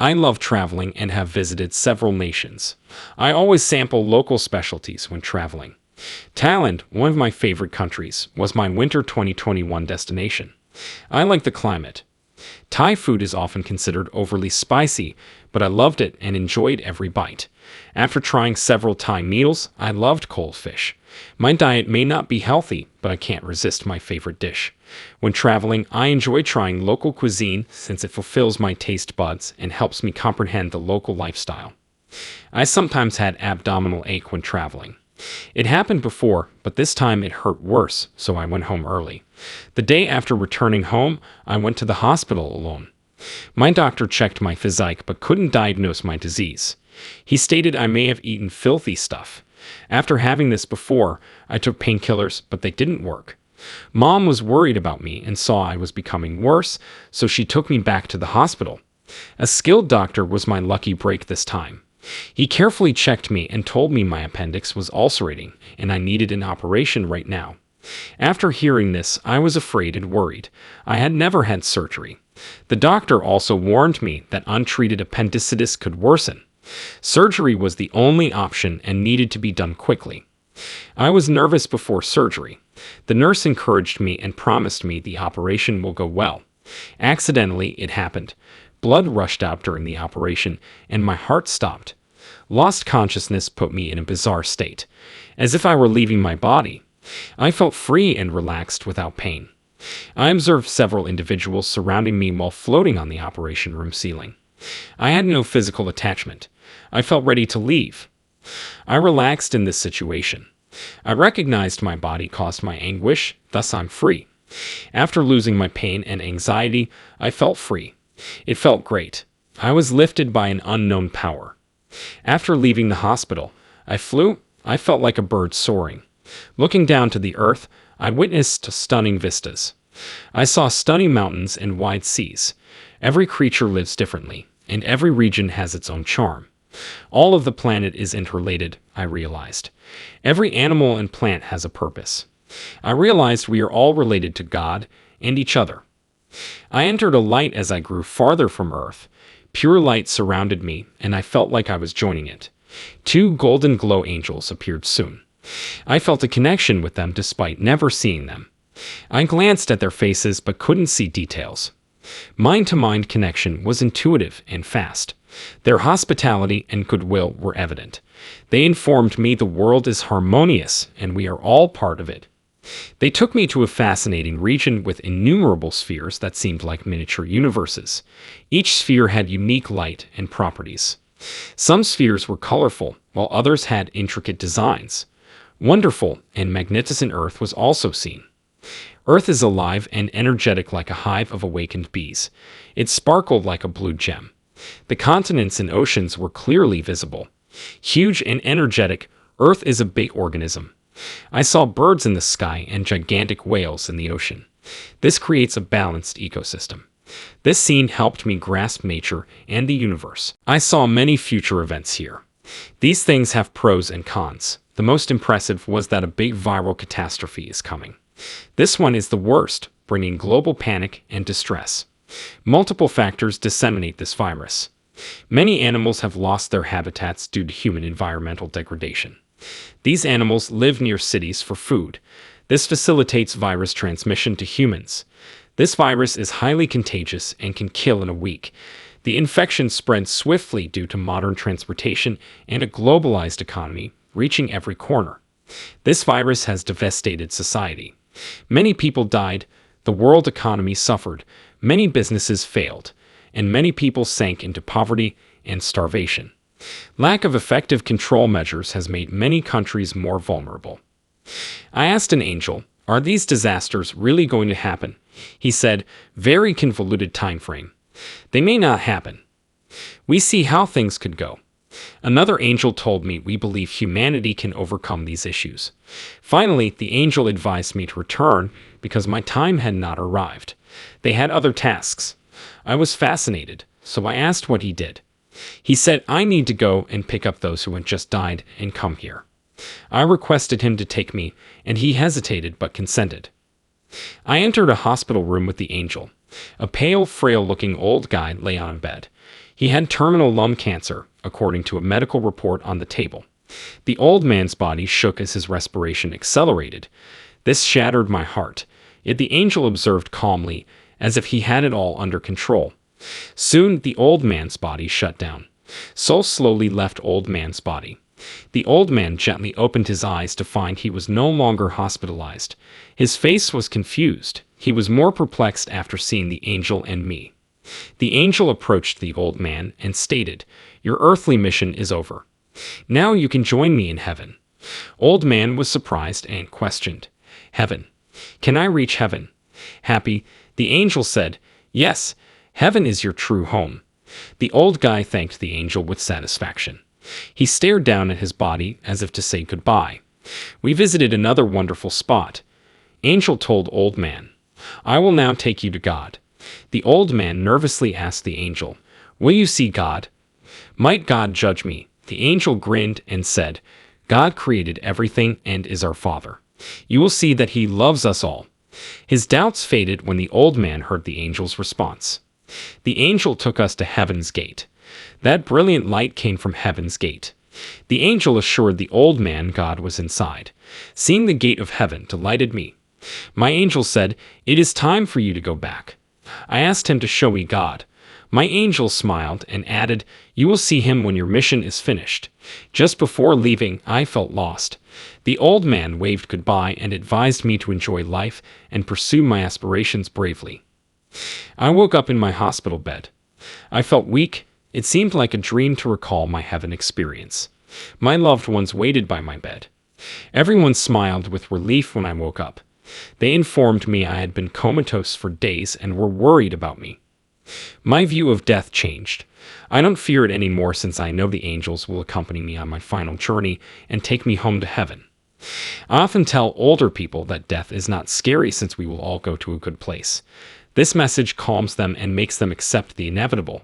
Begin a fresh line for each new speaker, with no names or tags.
I love traveling and have visited several nations. I always sample local specialties when traveling. Thailand, one of my favorite countries, was my winter 2021 destination. I like the climate. Thai food is often considered overly spicy, but I loved it and enjoyed every bite. After trying several Thai meals, I loved cold fish. My diet may not be healthy, but I can't resist my favorite dish. When traveling, I enjoy trying local cuisine since it fulfills my taste buds and helps me comprehend the local lifestyle. I sometimes had abdominal ache when traveling. It happened before, but this time it hurt worse, so I went home early. The day after returning home, I went to the hospital alone. My doctor checked my physique but couldn't diagnose my disease. He stated I may have eaten filthy stuff. After having this before, I took painkillers, but they didn't work. Mom was worried about me and saw I was becoming worse, so she took me back to the hospital. A skilled doctor was my lucky break this time. He carefully checked me and told me my appendix was ulcerating and I needed an operation right now. After hearing this, I was afraid and worried. I had never had surgery. The doctor also warned me that untreated appendicitis could worsen. Surgery was the only option and needed to be done quickly. I was nervous before surgery. The nurse encouraged me and promised me the operation will go well. Accidentally, it happened. Blood rushed out during the operation, and my heart stopped. Lost consciousness put me in a bizarre state, as if I were leaving my body. I felt free and relaxed without pain. I observed several individuals surrounding me while floating on the operation room ceiling. I had no physical attachment. I felt ready to leave. I relaxed in this situation. I recognized my body caused my anguish, thus I'm free. After losing my pain and anxiety, I felt free. It felt great. I was lifted by an unknown power. After leaving the hospital, I felt like a bird soaring. Looking down to the earth, I witnessed stunning vistas. I saw stunning mountains and wide seas. Every creature lives differently, and every region has its own charm. All of the planet is interrelated, I realized. Every animal and plant has a purpose. I realized we are all related to God and each other. I entered a light as I grew farther from Earth. Pure light surrounded me, and I felt like I was joining it. 2 golden glow angels appeared soon. I felt a connection with them despite never seeing them. I glanced at their faces but couldn't see details. Mind-to-mind connection was intuitive and fast. Their hospitality and goodwill were evident. They informed me the world is harmonious and we are all part of it. They took me to a fascinating region with innumerable spheres that seemed like miniature universes. Each sphere had unique light and properties. Some spheres were colorful, while others had intricate designs. Wonderful and magnificent Earth was also seen. Earth is alive and energetic like a hive of awakened bees. It sparkled like a blue gem. The continents and oceans were clearly visible. Huge and energetic, Earth is a big organism. I saw birds in the sky and gigantic whales in the ocean. This creates a balanced ecosystem. This scene helped me grasp nature and the universe. I saw many future events here. These things have pros and cons. The most impressive was that a big viral catastrophe is coming. This one is the worst, bringing global panic and distress. Multiple factors disseminate this virus. Many animals have lost their habitats due to human environmental degradation. These animals live near cities for food. This facilitates virus transmission to humans. This virus is highly contagious and can kill in a week. The infection spreads swiftly due to modern transportation and a globalized economy, reaching every corner. This virus has devastated society. Many people died, the world economy suffered, many businesses failed, and many people sank into poverty and starvation. Lack of effective control measures has made many countries more vulnerable. I asked an angel, are these disasters really going to happen? He said, very convoluted time frame. They may not happen. We see how things could go. Another angel told me we believe humanity can overcome these issues. Finally, the angel advised me to return because my time had not arrived. They had other tasks. I was fascinated, so I asked what he did. He said I need to go and pick up those who had just died and come here. I requested him to take me, and he hesitated but consented. I entered a hospital room with the angel. A pale, frail-looking old guy lay on a bed. He had terminal lung cancer, according to a medical report on the table. The old man's body shook as his respiration accelerated. This shattered my heart. Yet the angel observed calmly, as if he had it all under control. Soon the old man's body shut down. Soul slowly left old man's body. The old man gently opened his eyes to find he was no longer hospitalized. His face was confused. He was more perplexed after seeing the angel and me. The angel approached the old man and stated, "Your earthly mission is over. Now you can join me in heaven." Old man was surprised and questioned, "Heaven? Can I reach heaven?" Happy, the angel said, "Yes, heaven is your true home." The old guy thanked the angel with satisfaction. He stared down at his body as if to say goodbye. We visited another wonderful spot. Angel told old man, "I will now take you to God." The old man nervously asked the angel, "Will you see God? Might God judge me?" The angel grinned and said, "God created everything and is our Father. You will see that He loves us all." His doubts faded when the old man heard the angel's response. The angel took us to Heaven's Gate. That brilliant light came from Heaven's Gate. The angel assured the old man God was inside. Seeing the gate of heaven delighted me. My angel said, "It is time for you to go back." I asked him to show me God. My angel smiled and added, "You will see Him when your mission is finished." Just before leaving, I felt lost. The old man waved goodbye and advised me to enjoy life and pursue my aspirations bravely. I woke up in my hospital bed. I felt weak. It seemed like a dream to recall my heaven experience. My loved ones waited by my bed. Everyone smiled with relief when I woke up. They informed me I had been comatose for days and were worried about me. My view of death changed. I don't fear it anymore since I know the angels will accompany me on my final journey and take me home to heaven. I often tell older people that death is not scary since we will all go to a good place. This message calms them and makes them accept the inevitable.